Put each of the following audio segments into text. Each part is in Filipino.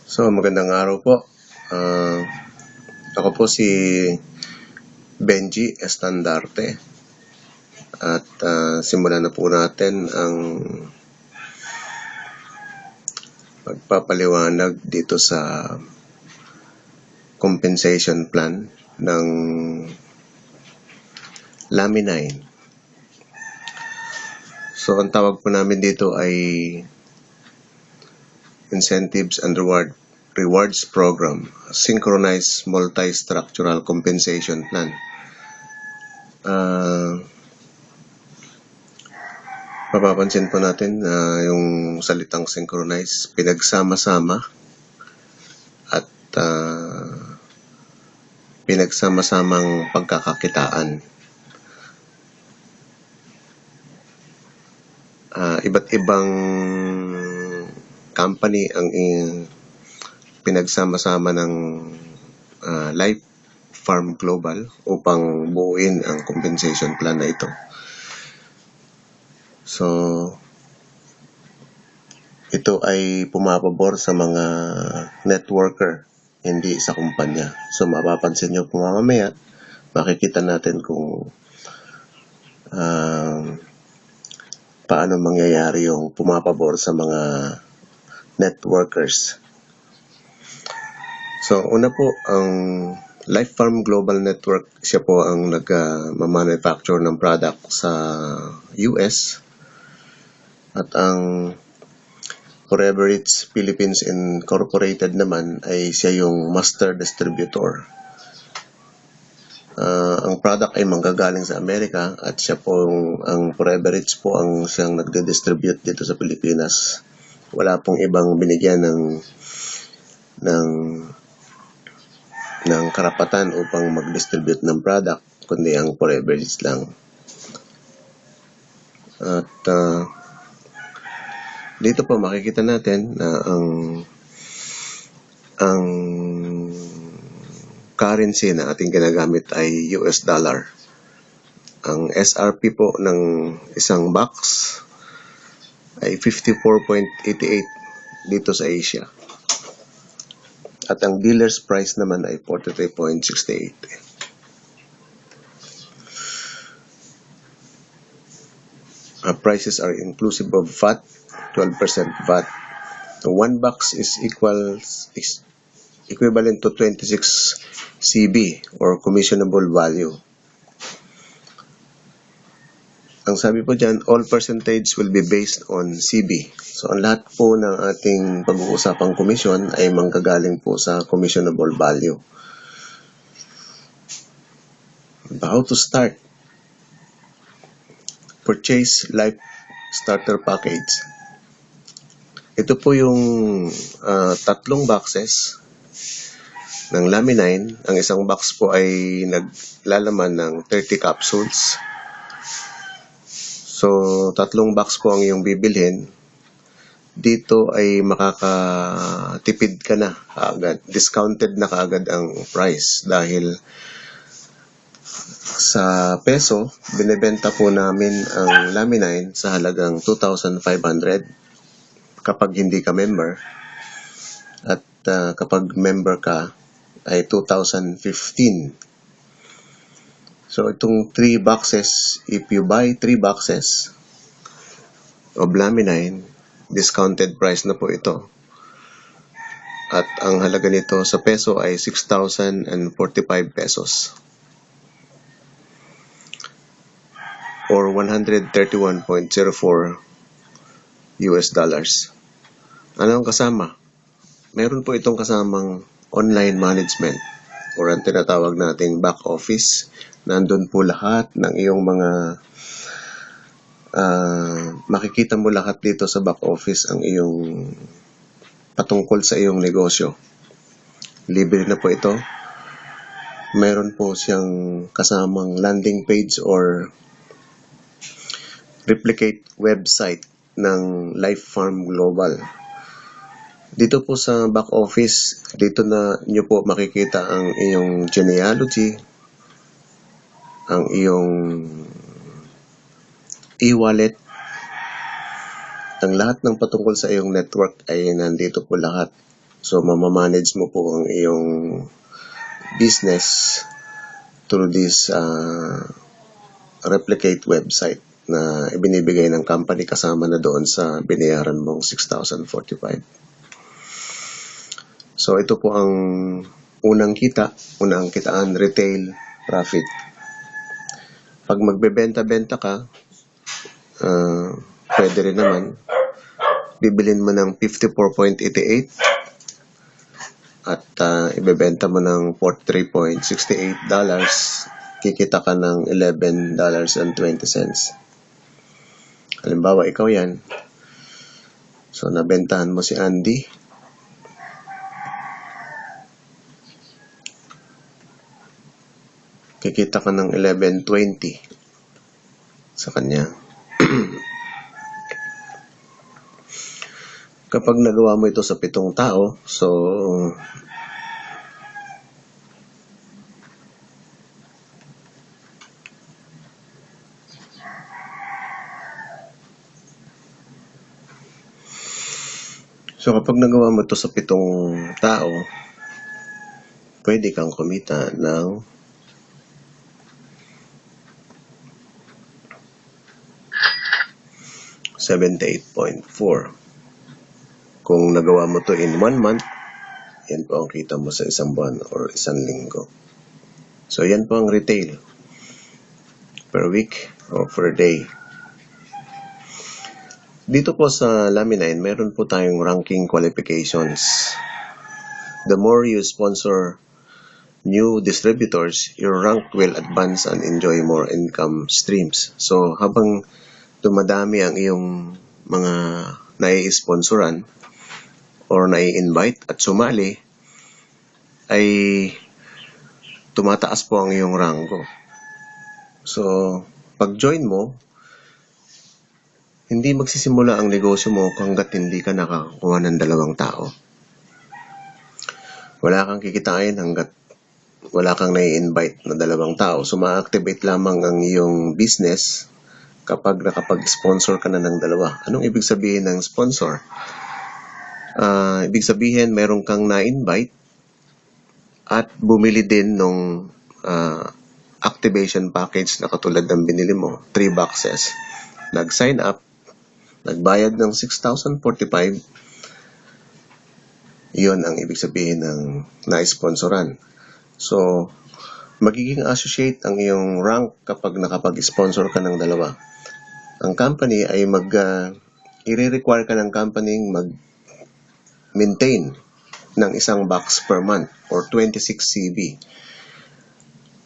So, magandang araw po. Ah, Ako po si Benji Estandarte at simulan na po natin ang pagpapaliwanag dito sa compensation plan ng Lami 9. So, ang tawag po namin dito ay Incentives and Rewards Program, Synchronized Multi-Structural Compensation Plan. Mapapansin po natin na yung salitang synchronize, pinagsama-sama at pinagsama-samang pagkakakitaan. Iba't ibang company ang pinagsama-sama ng Life Farm Global upang buuin ang compensation plan na ito. So, ito ay pumapabor sa mga networker, hindi sa kumpanya. So, mapapansin nyo po mamaya, makikita natin kung paano mangyayari yung pumapabor sa mga networkers. So, una po, ang Life Farm Global Network, siya po ang nag-manufacture ng product sa US. At ang Forever Rich Philippines Incorporated naman ay siya yung master distributor. Ang product ay manggagaling sa Amerika at siya po ang Forever Rich po ang siyang nagde-distribute dito sa Pilipinas. Wala pong ibang binigyan ng karapatan upang mag-distribute ng product kundi ang Forever Rich lang. At dito po makikita natin na ang currency na ating ginagamit ay US dollar. Ang SRP po ng isang box ay 54.88 dito sa Asia. At ang dealer's price naman ay 43.68. Prices are inclusive of VAT, 12% VAT. So, one box is equivalent to 26 CB or commissionable value. Ang sabi po dyan, all percentage will be based on CB. So, ang lahat po ng ating pag-uusapang komisyon ay manggagaling po sa commissionable value. How to start? Purchase Life Starter Package. Ito po yung tatlong boxes ng Lami 9. Ang isang box po ay naglalaman ng 30 capsules. So, tatlong box po ang iyong bibilhin. Dito ay makakatipid ka na kaagad. Discounted na kaagad ang price dahil sa peso, binibenta po namin ang Lami 9 sa halagang 2,500 kapag hindi ka member. At kapag member ka ay 2,015. So, itong 3 boxes, if you buy 3 boxes of Lami 9, discounted price na po ito. At ang halaga nito sa peso ay 6,045 pesos. Or 131.04 US dollars. Ano ang kasama? Meron po itong kasamang online management or ang tinatawag nating back office. Nandun po lahat ng iyong mga makikita mo lahat dito sa back office ang iyong patungkol sa iyong negosyo. Libre na po ito. Meron po siyang kasamang landing page or replicate website ng Life Farm Global. Dito po sa back office, dito na nyo po makikita ang iyong genealogy, ang iyong e-wallet, ang lahat ng patungkol sa iyong network ay nandito po lahat. So, mamamanage mo po ang iyong business through this replicate website na ibinibigay ng company kasama na doon sa binayaran mong 6,045. So, ito po ang unang kitaan, retail profit. Pag magbebenta-benta ka, pwede rin naman, bibilin mo ng 54.88 at ibebenta mo ng $43.68, kikita ka ng $11.20. Halimbawa, ikaw yan. So, nabentahan mo si Andy. Kikita ka ng $11.20 sa kanya. Kapag nagawa mo ito sa 7 tao, so kapag nagawa mo ito sa 7 tao, pwede kang kumita ng $78.4. Kung nagawa mo to in 1 month, yan po ang kita mo sa 1 buwan or 1 linggo. So, yan po ang retail per week or per day. Dito po sa Lamine9, meron po tayong ranking qualifications. The more you sponsor new distributors, your rank will advance and enjoy more income streams. So, habang dumadami ang iyong mga nai-sponsoran or nai-invite at sumali, ay tumataas po ang iyong rango. So, pag join mo, hindi magsisimula ang negosyo mo hanggat hindi ka nakakuha ng 2 tao. Wala kang kikitain hanggat wala kang nai-invite na 2 tao. So, ma-activate lamang ang iyong business kapag nakapag-sponsor ka na ng 2. Anong ibig sabihin ng sponsor? Ibig sabihin, meron kang na-invite at bumili din ng activation package na katulad ng binili mo, 3 boxes. Nag-sign up, nagbayad ng 6,045, yun ang ibig sabihin ng na-sponsoran. So, magiging associate ang iyong rank kapag nakapag-sponsor ka ng 2. Ang company ay i-require ka ng company mag-maintain ng 1 box per month or 26 CB.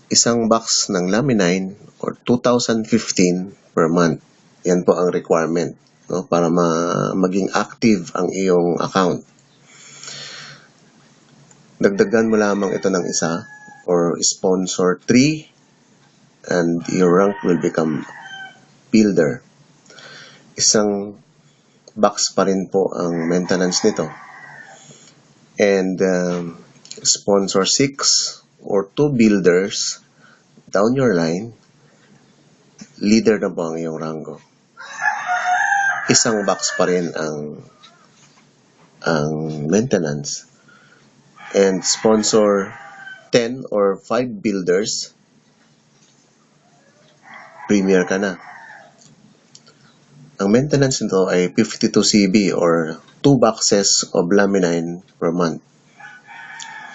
1 box ng Lamine9 or 2,015 per month. Yan po ang requirement, no, para maging active ang iyong account. Dagdagan mo lamang ito ng 1 or sponsor 3 and your rank will become builder. 1 box pa rin po ang maintenance nito. And sponsor 6 or 2 builders down your line, leader na po ang iyong rango. 1 box pa rin ang maintenance. And sponsor 10 or 5 builders, premier ka na. Ang maintenance nito ay 52 CB or 2 boxes of Lamine9 per month.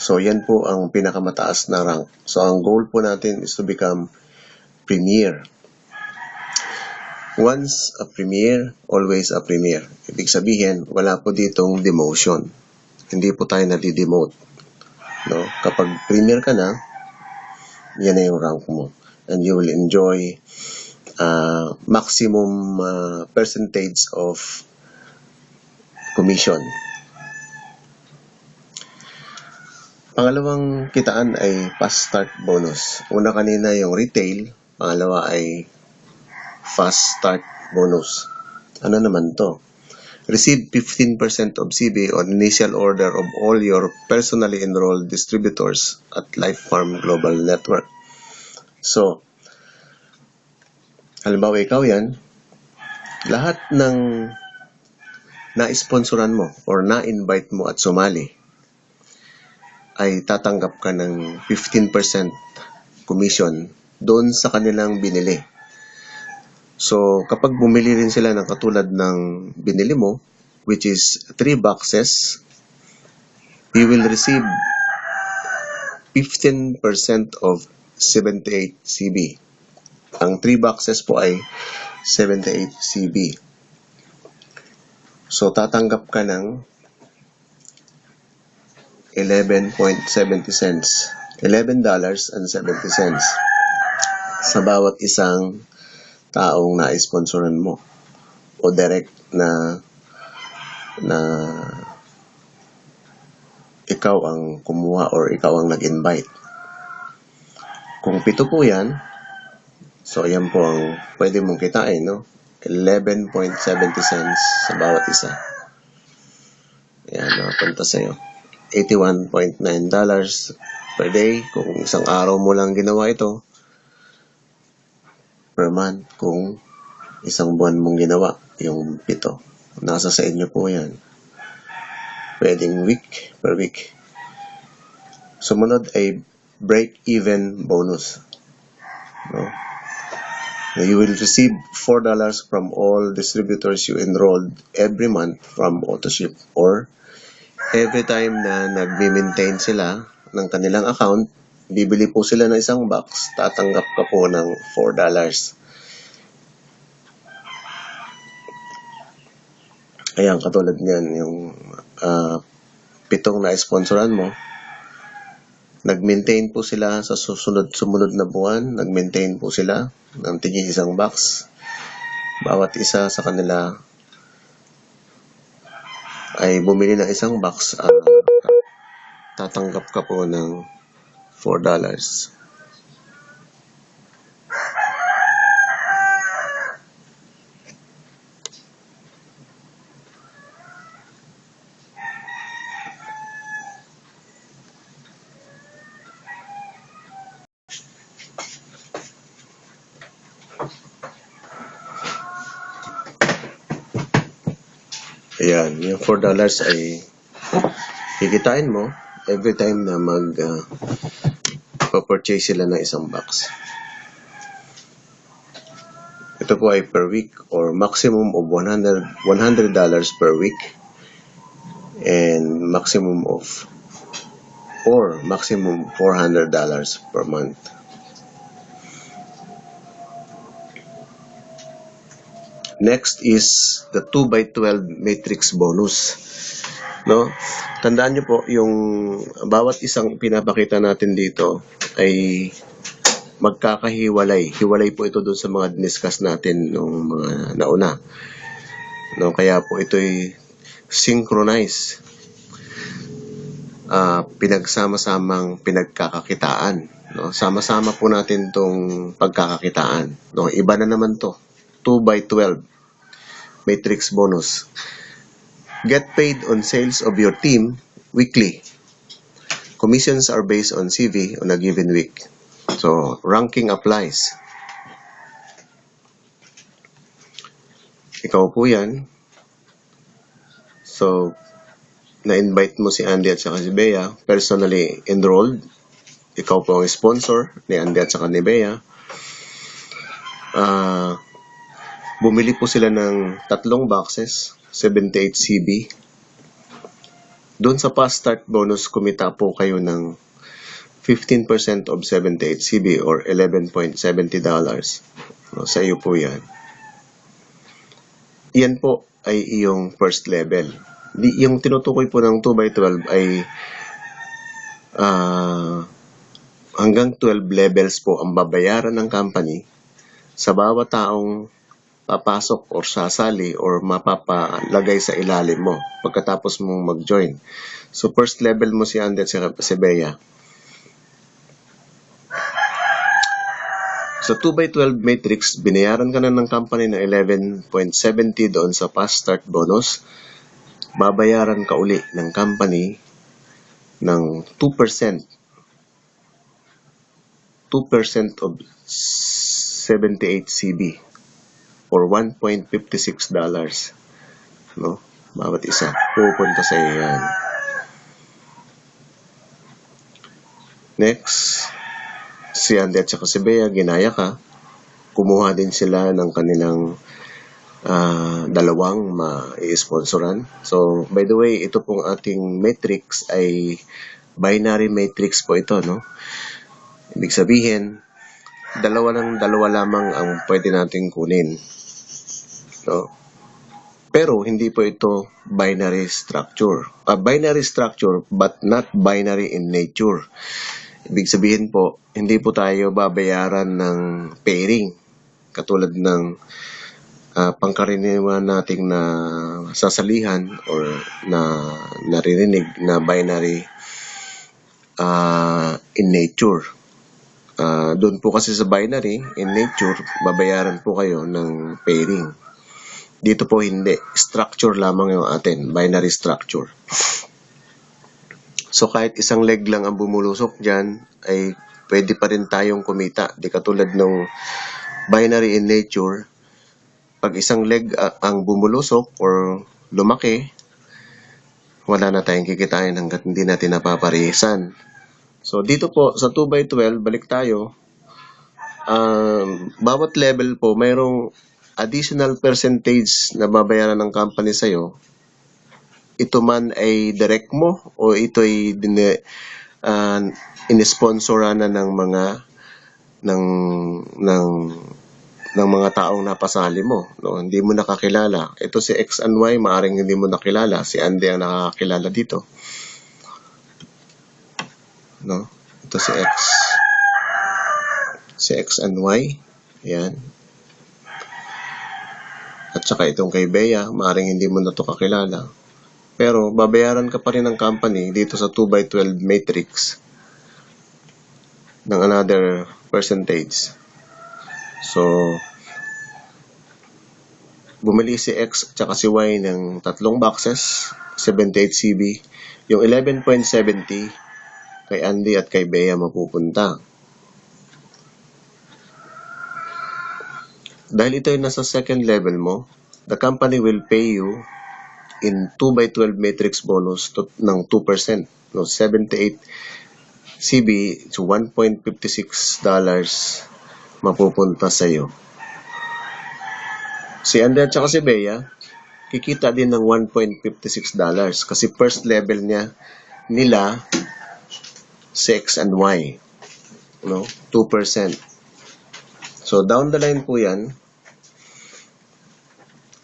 So, yan po ang pinakamataas na rank. So, ang goal po natin is to become premier. Once a premier, always a premier. Ibig sabihin, wala po ditong demotion. Hindi po tayo nadi-demote. No? Kapag premier ka na, yan na yung rank mo. And you will enjoy maximum percentage of commission. Pangalawang kitaan ay fast start bonus. Una kanina yung retail, pangalawa ay fast start bonus. Ano naman to? Receive 15% of CB on initial order of all your personally enrolled distributors at Life Farm Global Network. So, halimbawa ikaw yan, lahat ng na-sponsoran mo or na-invite mo at sumali, ay tatanggap ka ng 15% commission doon sa kanilang binili. So, kapag bumili rin sila ng katulad ng binili mo, which is 3 boxes, you will receive 15% of 78 CB. Ang 3 boxes po ay 78 CB. So, tatanggap ka ng 11.70 cents. $11.70 sa bawat isang taong na-sponsoran mo o direct na ikaw ang kumuha or ikaw ang nag-invite. Kung 7 po yan, so yan po ang pwede mong kitain, no? 11.70 cents sa bawat isa. Yan, napunta sa'yo. $81.9 per day kung isang araw mo lang ginawa ito, per month kung isang buwan mong ginawa yung 7. Nasa sa inyo po yan. Pwedeng week per week. Sumunod ay break-even bonus. No? You will receive $4 from all distributors you enrolled every month from AutoShip, or every time na nag-maintain sila ng kanilang account, bibili po sila ng isang box, tatanggap ka po ng $4. Ayan, katulad niyan, yung 7 na sponsoran mo, nag-maintain po sila sa sumunod na buwan, nag-maintain po sila ng tigil isang box. Bawat isa sa kanila ay bumili ng isang box, tatanggap ka po ng $4. Ayan, yung $4 ay kikitain mo every time na purchase sila ng isang box. Ito po ay per week or maximum of $100 per week and maximum $400 per month. Next is the 2x12 matrix bonus. No? Tandaan niyo po, yung bawat isang pinapakita natin dito ay magkakahiwalay. Hiwalay po ito doon sa mga discuss natin nung mga nauna. No? Kaya po ito'y synchronize. Pinagsama-samang pinagkakakitaan. No? Sama-sama po natin itong pagkakakitaan. No? Iba na naman to. 2x12 matrix bonus. Get paid on sales of your team weekly. Commissions are based on CV on a given week. So, ranking applies. Ikaw po yan. So, na-invite mo si Andy at saka si Bea, personally enrolled. Ikaw po ang sponsor ni Andy at saka ni Bea. Bumili po sila ng 3 boxes, 78 CB. Doon sa fast start bonus, kumita po kayo ng 15% of 78 CB or $11.70. No, sa iyo po yan. Yan po ay iyong first level. Yung tinutukoy po ng 2x12 ay hanggang 12 levels po ang babayaran ng company sa bawat taong papasok or sasali or mapapalagay sa ilalim mo pagkatapos mong mag-join. So, first level mo si Andy at si Bea. Sa 2x12 matrix, binayaran ka na ng company ng 11.70 doon sa fast start bonus. Babayaran ka uli ng company ng 2%. 2% of 78 CB. or $1.56, no? Bawat isa pupunta sa iyo yan. Next, si Andy at saka si Bea, ginaya ka. Kumuha din sila ng kanilang dalawang ma-sponsoran. So, by the way, ito pong ating matrix ay binary matrix po ito, no? Ibig sabihin, dalawa lamang ang pwede nating kunin. No? Pero hindi po ito binary structure. Binary structure but not binary in nature. Ibig sabihin po, hindi po tayo babayaran ng pairing. Katulad ng pangkaraniwan nating na sasalihan or na naririnig na binary in nature. Doon po kasi sa binary, in nature, babayaran po kayo ng pairing. Dito po hindi. Structure lamang yung atin. Binary structure. So kahit isang leg lang ang bumulusok dyan, ay pwede pa rin tayong kumita. Di katulad ng binary in nature, pag isang leg ang bumulusok or lumaki, wala na tayong kikitain hanggat hindi natin napaparisan. So, dito po, sa 2x12, balik tayo. Bawat level po, mayroong additional percentage na babayaran ng company sa'yo. Ito man ay direct mo o ito ay in-sponsoran na ng mga taong napasali mo, no? Hindi mo nakakilala. Ito si X and Y, maaring hindi mo nakilala. Si Andy ang nakakilala dito. No? Ito si X. Si X and Y. Yan. At saka itong kay Bea, maaring hindi mo na ito kakilala. Pero babayaran ka pa rin ng company dito sa 2x12 matrix ng another percentage. So, bumili si X at si Y ng 3 boxes, 78 CB. Yung 11.70 kay Andy at kay Bea mapupunta. Dahil ito ay nasa second level mo, the company will pay you in 2x12 matrix bonus ng 2%. No, 78 CB to $1.56 mapupunta sa iyo. Si Andy at saka si Bea, kikita din ng $1.56 kasi first level nila 6 and Y. No? 2%. So, down the line po yan.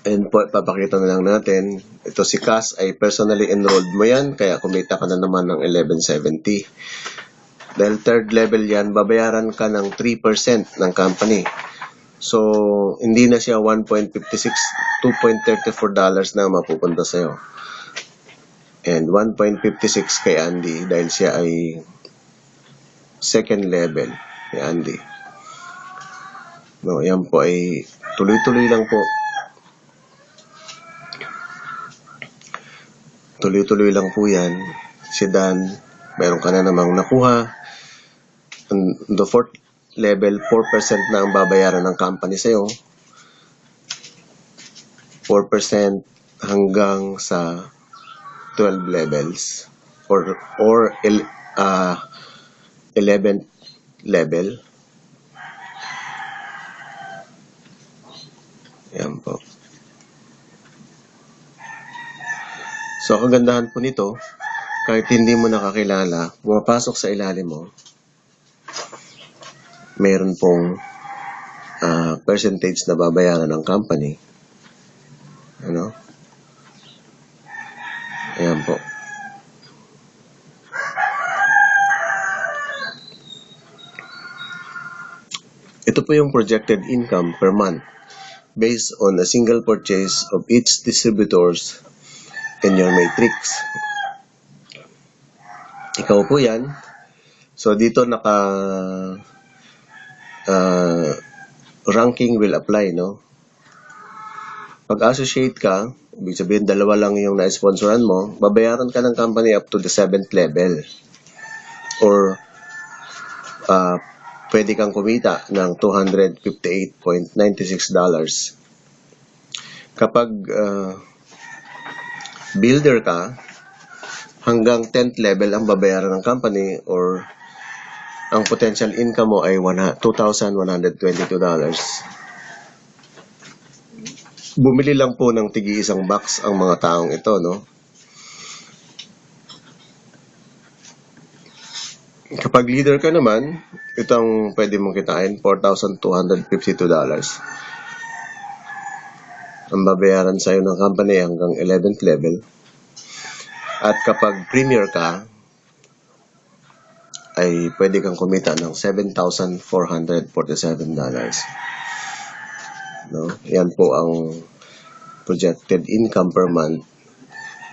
And po, papakita na lang natin. Ito si Cass ay personally enrolled mo yan, kaya kumita ka na naman ng 1170. Dahil third level yan, babayaran ka ng 3% ng company. So, hindi na siya 1.56, $2.34 na mapupunta sa'yo. And 1.56 kay Andy dahil siya ay second level kay Andy. No, yan po ay tuloy-tuloy lang po. Tuloy-tuloy lang po yan. Si Dan, mayroon ka na namang nakuha. On the fourth level, 4% na ang babayaran ng company sa'yo. 4% hanggang sa 12 levels or 11th level. Yan po. So, kagandahan po nito, kahit hindi mo nakakilala, pumapasok sa ilalim mo, meron pong percentage na babayaran ng company. Ano? Ayan po. Ito po yung projected income per month based on a single purchase of each distributors in your matrix. Ikaw po yan. So, dito ranking will apply, no? Pag-associate ka, ibig sabihin, 2 lang yung na-sponsoran mo, babayaran ka ng company up to the 7th level. Or, pwede kang kumita ng $258.96. Kapag builder ka, hanggang 10th level ang babayaran ng company or ang potential income mo ay $2,122. Bumili lang po ng tigi-isang box ang mga taong ito, no? Kapag leader ka naman, ito ang pwede mong kitain, $4,252. Ang babayaran sa'yo ng company hanggang 11th level. At kapag premier ka, ay pwede kang kumita ng $7,447. No? Yan po ang projected income per month.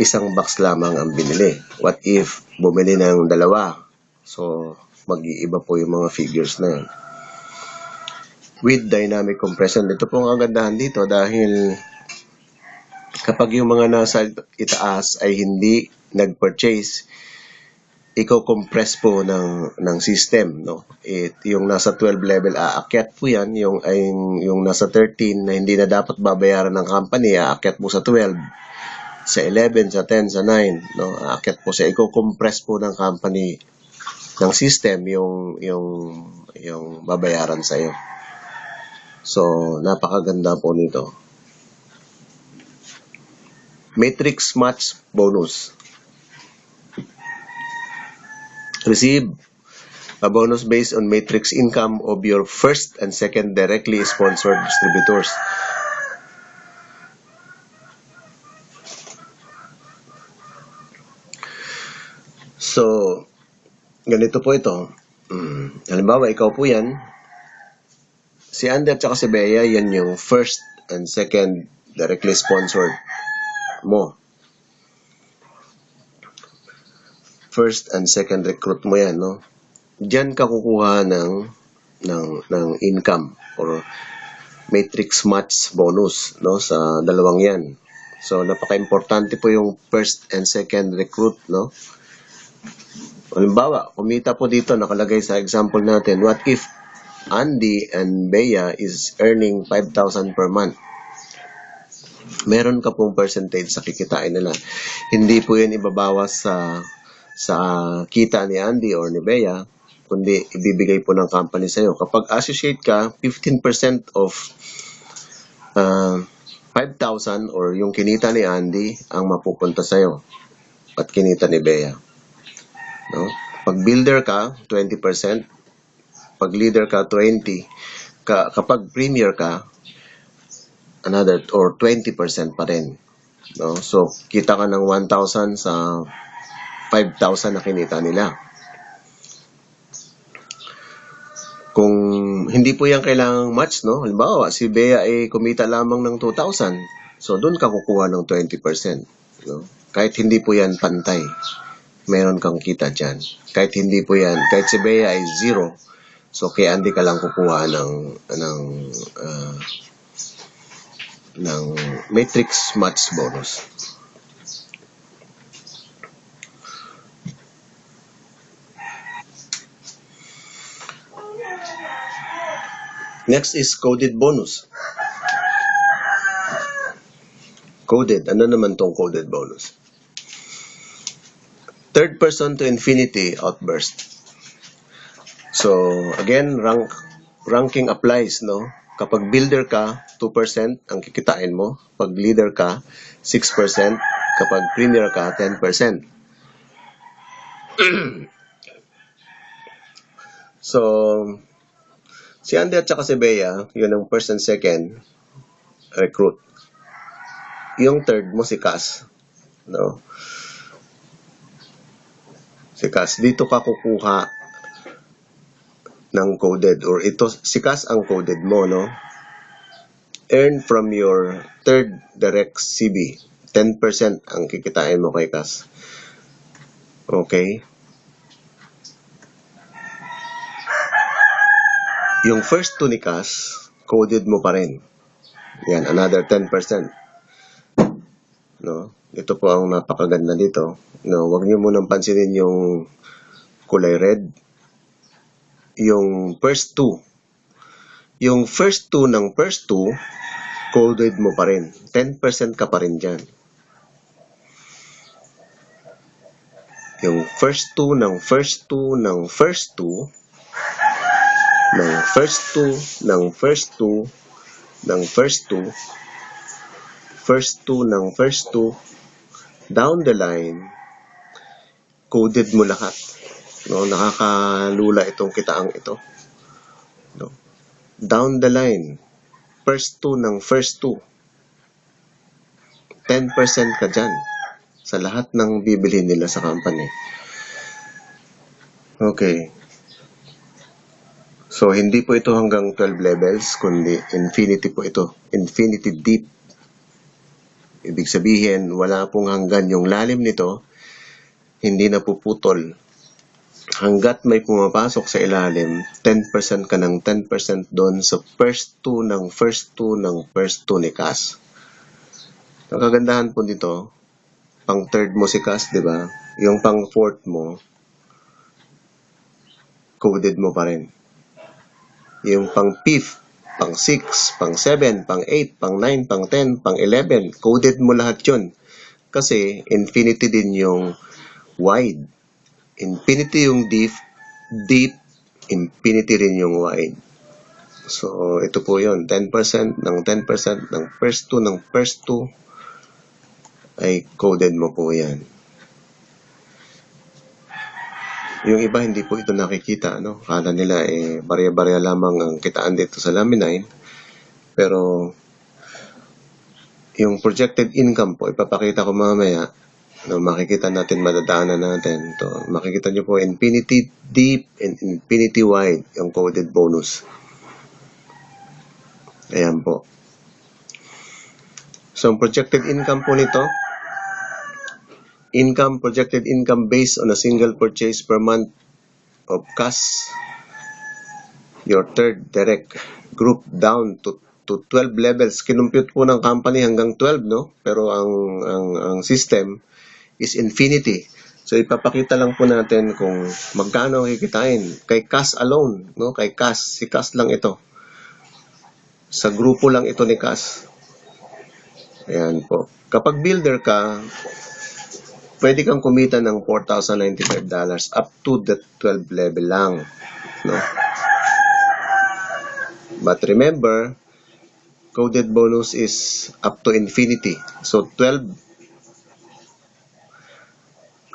Isang box lamang ang binili. What if bumili ng dalawa? So, mag-iiba po yung mga figures na yan. With dynamic compression, ito po ang kagandahan dito dahil kapag yung mga nasa itaas ay hindi nag-purchase, i-compress po ng system, no? Yung nasa 12 level aakyat po yan, yung nasa 13 na hindi na dapat babayaran ng company aakyat po sa 12, sa 11, sa 10, sa 9, no? Aakyat po sa i-compress po ng company ng system yung babayaran sa iyo. So, napakaganda po nito. Matrix match bonus. Receive a bonus based on matrix income of your first and second directly sponsored distributors. So, ganito po ito. Halimbawa, ikaw po yan. Si Andy at saka si Bea, yan yung first and second directly sponsored mo. First and second recruit mo yan, no? Diyan ka kukuha ng income or matrix match bonus, no, sa dalawang yan. So, napaka-importante po yung first and second recruit, no? Halimbawa, kumita po dito, nakalagay sa example natin, what if Andy and Bea is earning 5,000 per month? Meron ka pong percentage sa kikitain nila. Hindi po yan ibabawas sa kita ni Andy or ni Bea, kundi ibibigay po ng company sa'yo. Kapag associate ka, 15% of 5,000 or yung kinita ni Andy ang mapupunta sa'yo at kinita ni Bea. No? Pag builder ka, 20%. Pag leader ka, 20%. Kapag premier ka, another or 20% pa rin. No? So, kita ka ng 1,000 sa 5,000 na kinita nila. Kung hindi po yan kailangang match, no? Halimbawa, si Bea ay kumita lamang ng 2,000. So, doon ka kukuha ng 20%. No? Kahit hindi po yan pantay, meron kang kita dyan. Kahit hindi po yan, kahit si Bea ay 0, so kay Andy ka lang kukuha ng matrix match bonus. Next is coded bonus. Coded. Ano naman tong coded bonus? Third person to infinity outburst. So, again, ranking applies, no? Kapag builder ka, 2% ang kikitain mo. Pag leader ka, 6%. Kapag premier ka, 10%. So, si Andy at saka si Bea, yun ang first and second recruit. Yung third mo, si Cass. No? Si Cass, dito ka kukuha ng coded. Or ito, si Cass ang coded mo, no? Earn from your third direct CB. 10% ang kikitain mo kay Cass. Okay? Yung first two ni Cass, coded mo pa rin. Yan, another 10%. No? Ito po ang napakaganda dito. No, wag niyo munang pansinin yung kulay red. Yung first two. Yung first two ng first two, coded mo pa rin. 10% ka pa rin dyan. Yung first two ng first two ng first two, ng first two, ng first two, ng first two, first two ng first two, down the line, coded mo lahat. No, nakakalula itong kitaang ito. No. Down the line, first two ng first two, 10% ka dyan sa lahat ng bibili nila sa company. Okay. So, hindi po ito hanggang 12 levels, kundi infinity po ito. Infinity deep. Ibig sabihin, wala pong hanggan yung lalim nito, hindi napuputol. Hanggat may pumapasok sa ilalim, 10% ka ng 10% doon sa first two ng first two ng first two ni Cass. Ang kagandahan po dito, pang third mo si Cass, di ba? Yung pang fourth mo, coded mo pa rin. Yung pang fifth, pang 6, pang 7, pang 8, pang 9, pang 10, pang 11, coded mo lahat yun. Kasi infinity din yung wide. Infinity yung deep, infinity rin yung wide. So, ito po yun. 10% ng 10% ng first two ay coded mo po yan. Yung iba hindi po ito nakikita, no? Kala nila barya-barya lamang ang kitaan dito sa Laminine. Pero yung projected income po, ipapakita ko mamaya. No, makikita natin, madadaanan natin. To, makikita nyo po infinity deep and infinity wide yung coded bonus. Ayan po. So, ang projected income po nito, projected income based on a single purchase per month of cash, your third direct group down to 12 levels. Kinumpute po ng company hanggang 12, no? Pero ang system is infinity. So ipapakita lang po natin kung magkano kikitain kay Cass alone, no? Kay Cass, si Cass lang ito. Sa grupo lang ito ni Cass. Ayan po. Kapag builder ka, pwede kang kumita ng $4,095 up to the 12 level lang, no? But remember, coded bonus is up to infinity. So 12,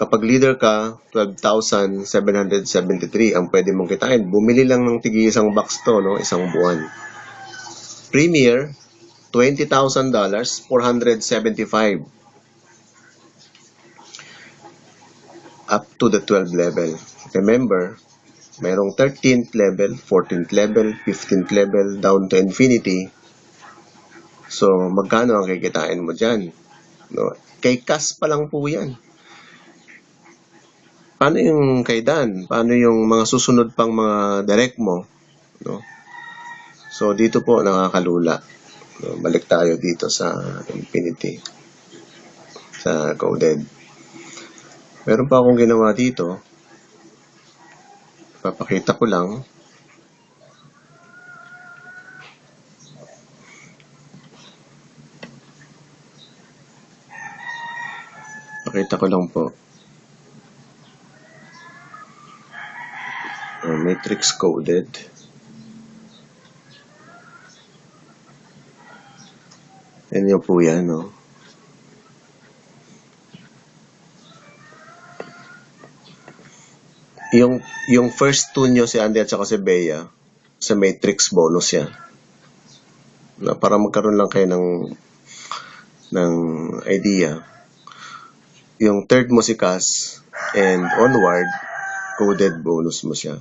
kapag leader ka, 12,773 ang pwede mong kitain. Bumili lang ng tigi isang box to, no? Isang buwan. Premier, $20,000, 475. Up to the 12 level. Remember, mayroong 13th level, 14th level, 15th level, down to infinity. So, magkano ang kikitain mo dyan? No? Kay Cass pa lang po yan. Paano yung kay Dan? Paano yung mga susunod pang mga direct mo? No? So, dito po nakakalula. No? Balik tayo dito sa infinity. Sa coded. Meron pa akong ginawa dito. Papakita ko lang. Pakita ko lang po. Matrix coded. Yan yung po yan, no? Yung first two nyo, si Andy at saka si Bea, sa matrix bonus yan. Na para magkaroon lang kayo ng idea. Yung third mo si Cass and onward, coded bonus mo siya.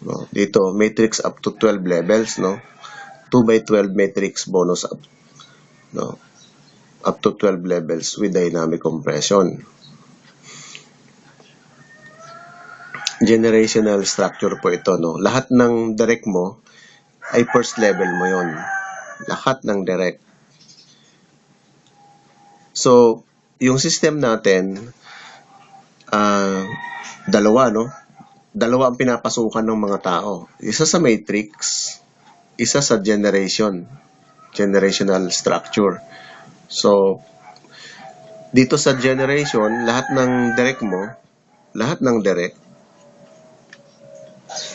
No? Dito, matrix up to 12 levels, no? 2x12 matrix bonus up, no? Up to 12 levels with dynamic compression. Generational structure po ito, no? Lahat ng direct mo ay first level mo yon. Lahat ng direct. So, yung system natin, dalawa, no? Dalawa ang pinapasukan ng mga tao. Isa sa matrix, isa sa generational structure. So, dito sa generation, lahat ng direct mo, lahat ng direct,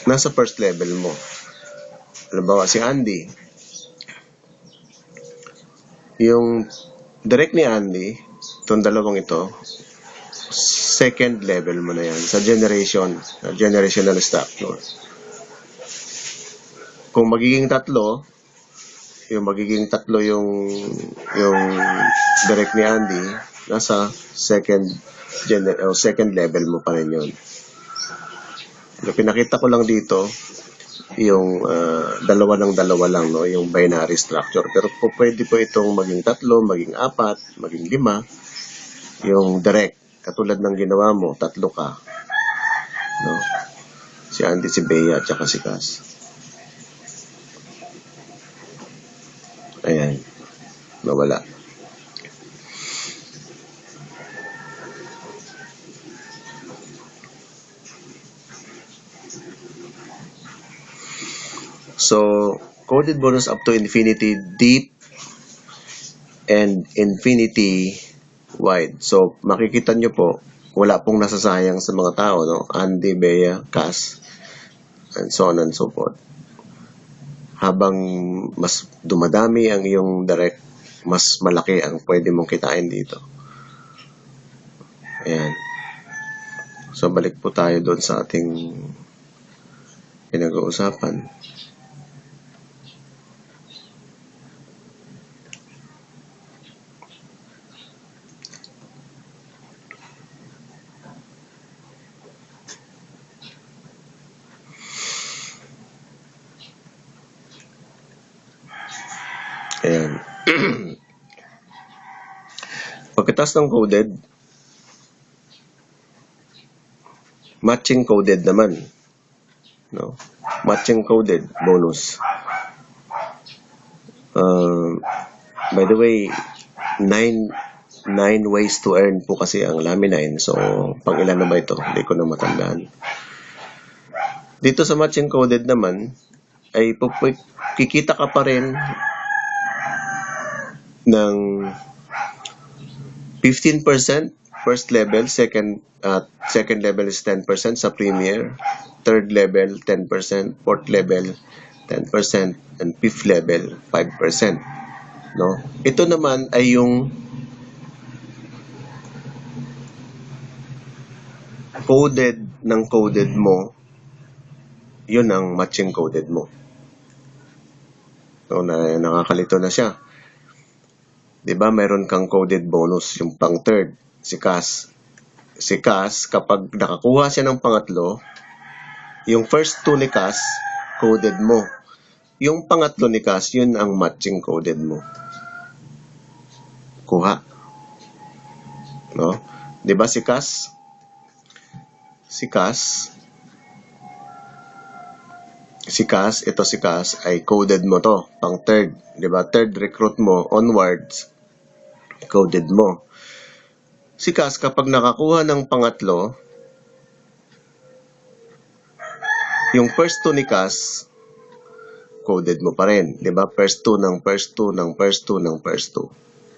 nasa first level mo. Halimbawa si Andy, yung direct ni Andy, itong dalawang ito, second level mo na yan sa generational structure. Kung magiging tatlo yung direct ni Andy, nasa second level mo pa rin yun. Pinakita ko lang dito yung dalawa lang, no, yung binary structure. Pero pwede po itong maging tatlo, maging apat, maging lima, yung direct. Katulad ng ginawa mo, tatlo ka. No? Si Andy, si Bea, at saka si Cass. Ayan. Nawala. So, coded bonus up to infinity deep and infinity wide. So, makikita nyo po, wala pong nasasayang sa mga tao, no? Andy, Bea, Cass, and so on and so forth. Habang mas dumadami ang iyong direct, mas malaki ang pwede mong kitain dito. Ayan. So, balik po tayo doon sa ating pinag-uusapan. Ayan. Pagkatapos ng coded, matching coded naman. No? Matching coded bonus. By the way, 9 ways to earn po kasi ang Lamine. So, pang ilan na ba ito? Hindi ko na matandaan. Dito sa matching coded naman, ay kikita ka pa rin ng 15% first level, second level is 10% sa premier, third level 10%, fourth level 10%, and fifth level 5%. No? Ito naman ay yung coded mo, yun ang matching coded mo. So, nakakalito na siya. Diba, mayroon kang coded bonus, yung pang third, si Cass. Si Cass, kapag nakakuha siya ng pangatlo, yung first two ni Cass, coded mo. Yung pangatlo ni Cass, yun ang matching coded mo. Kuha. No? Diba si Cass? Si Cass, ito si Cass, ay coded mo to, pang third. Diba? Third recruit mo, onwards, coded mo. Si Cass, kapag nakakuha ng pangatlo, yung first two ni Cass, coded mo pa rin. Diba? First two ng first two ng first two ng first two.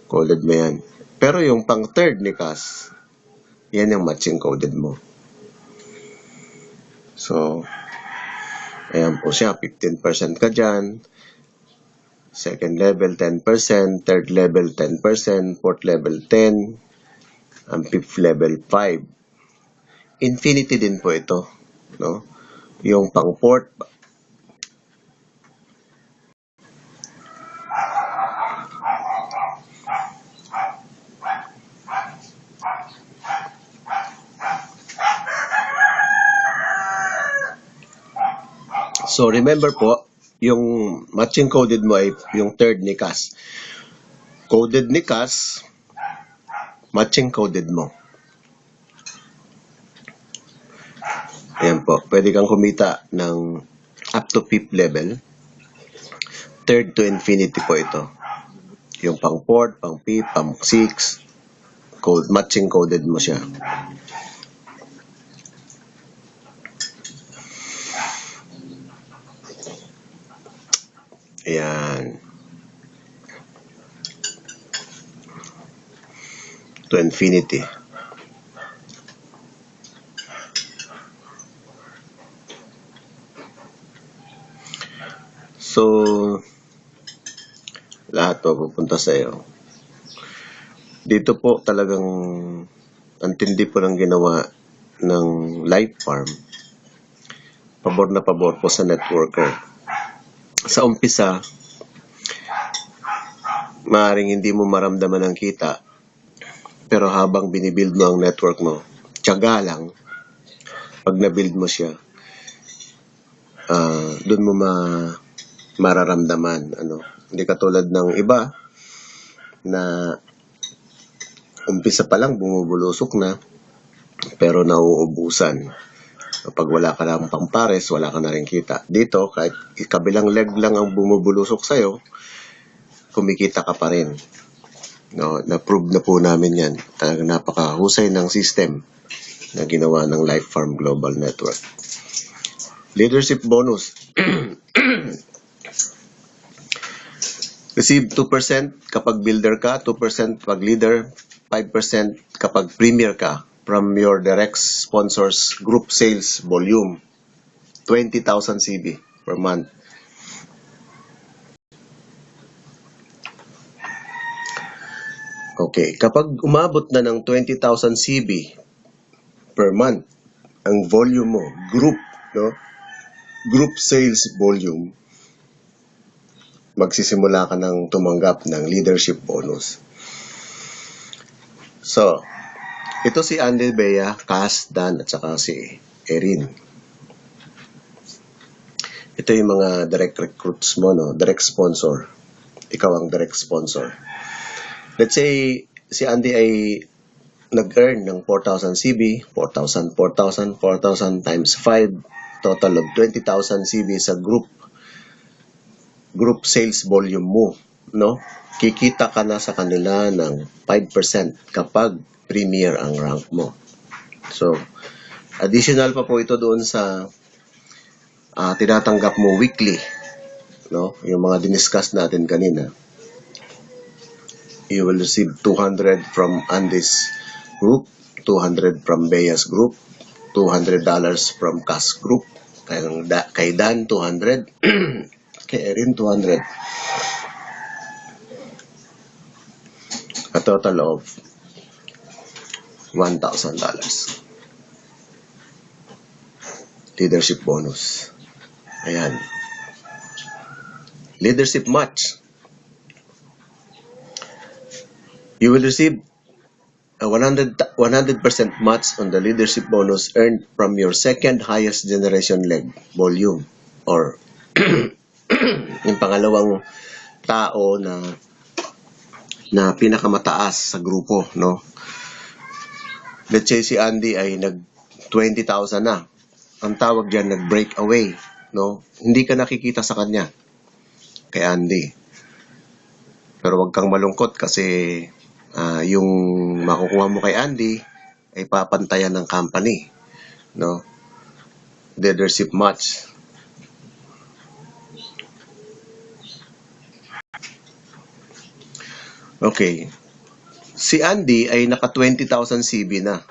Coded mo yan. Pero yung pang third ni Cass, yan yung matching coded mo. So, ayan po siya. 15% ka dyan. Second level, 10%. Third level, 10%. Fourth level, 10%. Ang fifth level, 5%. Infinity din po ito. No? Yung pang fourth, so, remember po, yung matching coded mo ay yung third ni Cass. Coded ni Cass, matching coded mo. Ayan po, pwede kang kumita ng up to fifth level. Third to infinity po ito. Yung pang fourth, pang fifth, pang sixth, matching coded mo siya. Ayan. To infinity. So, lahat to pupunta sa iyo. Dito po talagang antindi po ng ginawa ng Life Farm. Pabor na pabor po sa networker. Sa umpisa, maaaring hindi mo maramdaman ang kita, pero habang binibuild mo ang network mo, tiyaga lang, pag na-build mo siya, doon mo mararamdaman. Hindi katulad ng iba na umpisa pa lang bumubulusok na, pero nauubusan. Pag wala ka lang pampares, wala ka na rin kita. Dito, kahit kabilang leg lang ang bumubulusok sa'yo, kumikita ka pa rin. No, na-prove na po namin yan. Talagang napakahusay ng system na ginawa ng Life Farm Global Network. Leadership bonus. Receive 2% kapag builder ka, 2% pag leader, 5% kapag premier ka from your direct sponsors group sales volume. 20,000 CB per month. Okay, kapag umabot na ng 20,000 CB per month ang volume mo, group sales volume, magsisimula ka ng tumanggap ng leadership bonus. So, ito si Andy Bea, Cass, Dan, at saka si Erin. Ito yung mga direct recruits mo, direct sponsor. Ikaw ang direct sponsor. Let's say, si Andy ay nag-earn ng 4,000 CB, 4,000, 4,000, 4,000 times 5, total of 20,000 CB sa group sales volume mo, no? Kikita ka na sa kanila ng 5% kapag premier ang rank mo. So, additional pa po ito doon sa tinatanggap mo weekly, no? Yung mga diniscuss natin kanina. You will receive 200 from Andy's group, 200 from Bea's group, $200 from Cass group, kay Dan 200, kay Erin 200. A total of $1,000. Leadership bonus. Ayan. Leadership match. You will receive a 100% match on the leadership bonus earned from your second highest generation leg volume, or yung pangalawang tao na pinakamataas sa grupo, no? Let's say si Andy ay nag 20,000 na. Ang tawag diyan nag-break away, no? Hindi ka nakikita sa kanya, kay Andy. Pero wag kang malungkot kasi yung makukuha mo kay Andy ay papantayan ng company, no? Leadership match. Okay. Si Andy ay naka 20,000 CB na.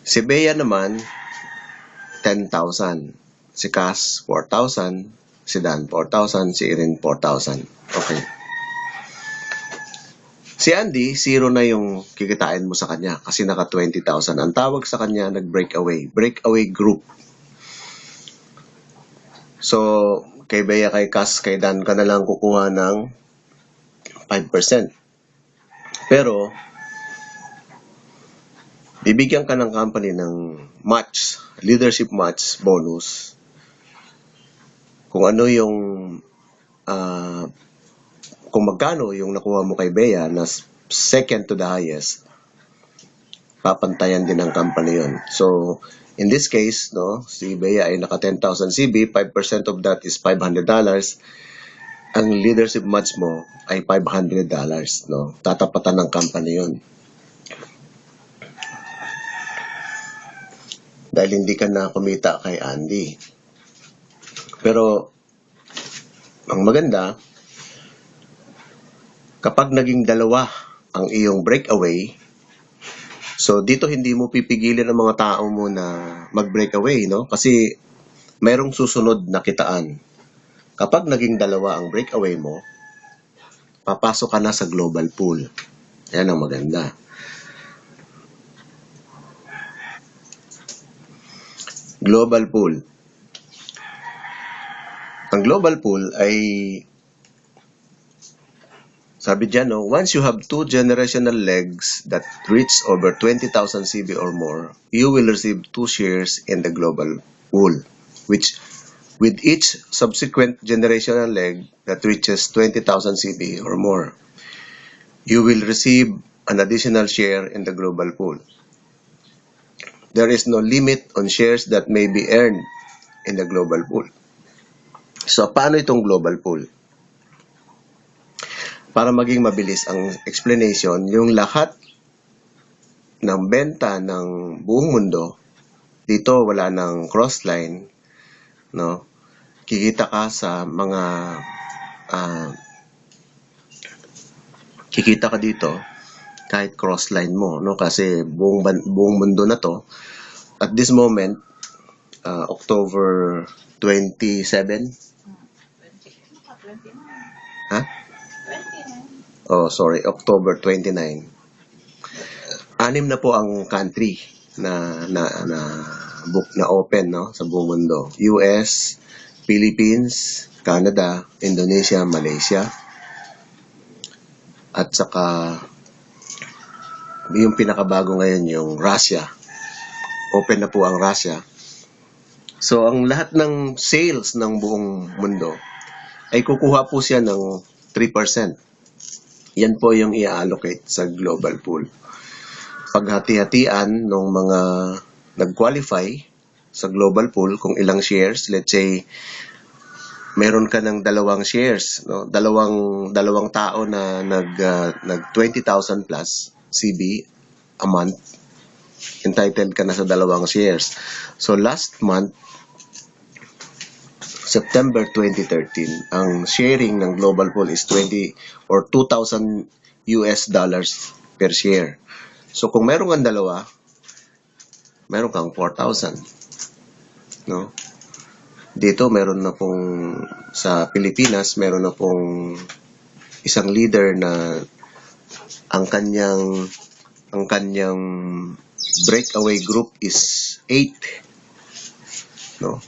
Si Bea naman 10,000. Si Cass 4,000, si Dan 4,000, si Erin 4,000. Okay. Si Andy, 0 na yung kikitain mo sa kanya kasi naka 20,000. Ang tawag sa kanya, nag-breakaway. Breakaway group. So, kay Bea, kay Cass, kay Dan ka na lang kukuha ng 5%. Pero, bibigyan ka ng company ng match, leadership match bonus. Kung ano yung kung magkano yung nakuha mo kay Bea na second to the highest, papantayan din ng company yun. So, in this case, no, si Bea ay naka 10,000 CB, 5% of that is $500. Ang leadership match mo ay $500, no? Tatapatan ng company yun. Dahil hindi ka na kumita kay Andy. Pero, ang maganda, kapag naging dalawa ang iyong breakaway, so dito hindi mo pipigilan ng mga tao mo na mag-breakaway, no? Kasi mayroong susunod na kitaan. Kapag naging dalawa ang breakaway mo, papasok ka na sa global pool. Yan ang maganda. Global pool. Ang global pool ay, sabi dyan, no, once you have 2 generational legs that reach over 20,000 CB or more, you will receive 2 shares in the global pool, which with each subsequent generational leg that reaches 20,000 CB or more, you will receive an additional share in the global pool. There is no limit on shares that may be earned in the global pool. So, paano itong global pool? Para maging mabilis ang explanation, yung lahat ng benta ng buong mundo, dito wala ng crossline, no? Kikita ka sa mga kikita ka dito kahit crossline mo, no? Kasi buong mundo na to at this moment, October 27. Ha? Oh, sorry, October 29. 6 na po ang country na book na open, no, sa buong mundo. US, Philippines, Canada, Indonesia, Malaysia. At saka yung pinakabago ngayon yung Russia. Open na po ang Russia. So ang lahat ng sales ng buong mundo ay kukuha po siya ng 3%. Yan po yung i-allocate sa global pool. Paghati-hatian ng mga nag-qualify sa global pool, kung ilang shares, let's say, meron ka ng 2 shares, no? Dalawang tao na nag 20,000 plus CB a month, entitled ka na sa 2 shares. So last month, September 2013, ang sharing ng global pool is 20 or 2,000 US dollars per share. So kung meron kang 2, meron kang 4,000. No? Dito meron na pong sa Pilipinas, meron na pong isang leader na ang kanyang breakaway group is 8. No?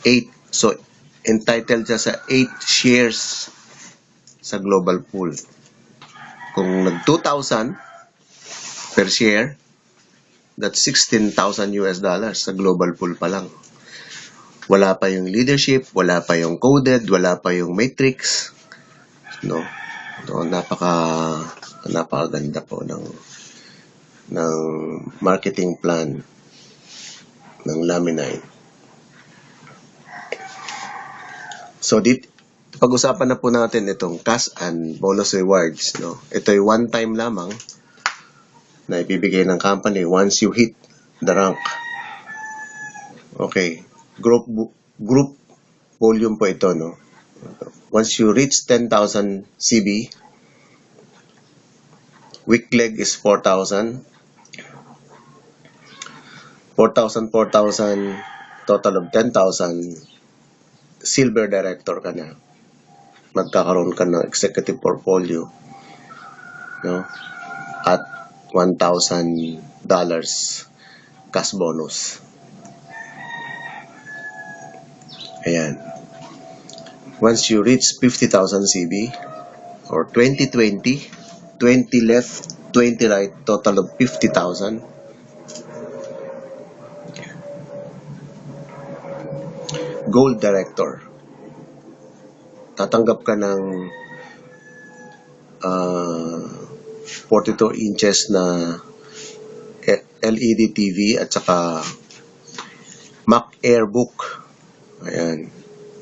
8. So entitled siya sa 8 shares sa global pool. Kung nag 2,000 per share, that's 16,000 US dollars sa global pool pa lang. Wala pa yung leadership, wala pa yung coded, wala pa yung matrix. No? So, napakaganda po ng marketing plan ng Lamini. So, pag-usapan na po natin itong cash and bonus rewards. No? Ito ay one time lamang na ibibigay ng company once you hit the rank. Okay. Group volume po ito. No? Once you reach 10,000 CB, weak leg is 4,000. 4,000, total of 10,000. Silver director ka na. Magkakaroon ka ng executive portfolio, no? At $1,000 cash bonus. Ayan. Once you reach 50,000 CB or 20-20, 20 left, 20 right, total of 50,000. Gold director. Tatanggap ka ng 42 inches na LED TV at saka Mac Airbook. Ayan.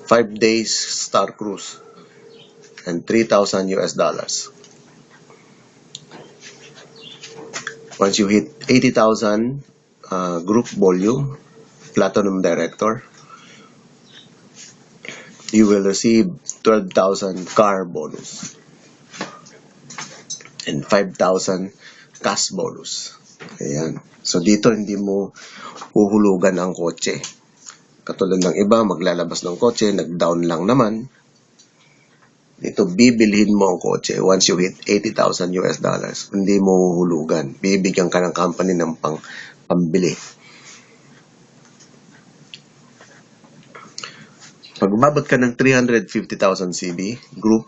5 days Star Cruise and 3,000 US dollars. Once you hit 80,000 group volume, Platinum Director, you will receive 12,000 car bonus and 5,000 cash bonus. Ayan. So, dito hindi mo huhulugan ang kotse. Katulad ng iba, maglalabas ng kotse, nag-down lang naman. Dito, bibilhin mo ang kotse once you hit 80,000 US dollars. Hindi mo hulugan. Bibigyan ka ng company ng pambili. Pag umabot ka ng 350,000 CB, group,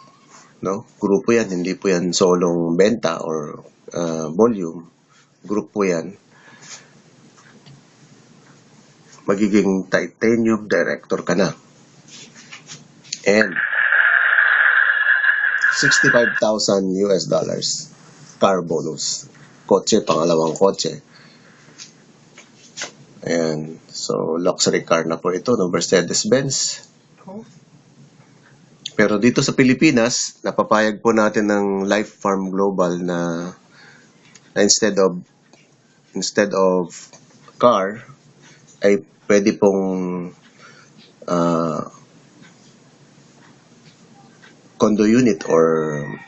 no? Grupo yan, hindi po yan solong benta or volume. Group po yan. Magiging titanium director ka na. And 65,000 US dollars car bonus. Kotse, pangalawang kotse. Ayan. So, luxury car na po ito, no? Mercedes-Benz. Pero dito sa Pilipinas, napapayag po natin ng Life Farm Global na instead of car, ay pwede pong condo unit or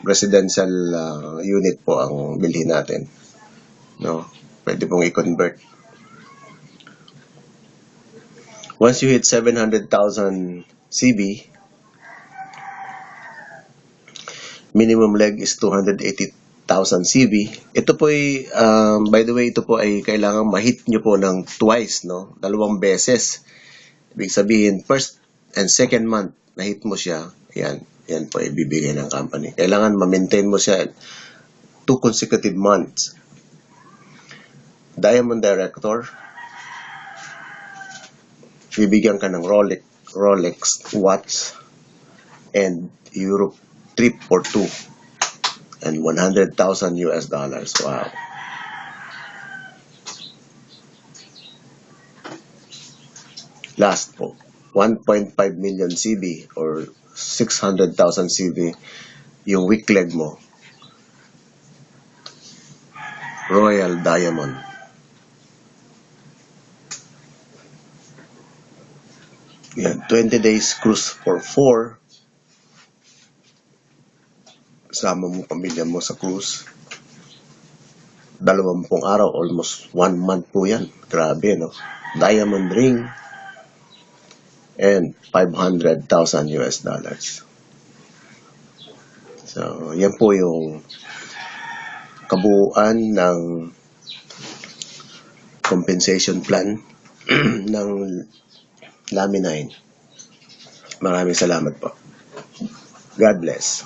residential unit po ang bilhin natin. No? Pwede pong i-convert. Once you hit 700,000 CB, minimum leg is 280,000 CB. Ito po ay, by the way, ito po ay kailangan ma-hit nyo po ng twice, no? 2 beses. Ibig sabihin, first and second month, na-hit mo siya, yan po ay bibigay ng company. Kailangan ma-maintain mo siya 2 consecutive months. Diamond Director, bibigyan ka ng Rolex watch and Europe trip for 2 and 100,000 US dollars. Wow. Last po, 1.5 million CB or 600,000 CB yung weak leg mo. Royal Diamond. Yan, 20 days cruise for 4. Kasama mo pamilya mo sa cruise. 20 araw, almost 1 month po yan. Grabe, no? Diamond ring and 500,000 US dollars. So, yan po yung kabuuan ng compensation plan ng Laminine. Maraming salamat po. God bless.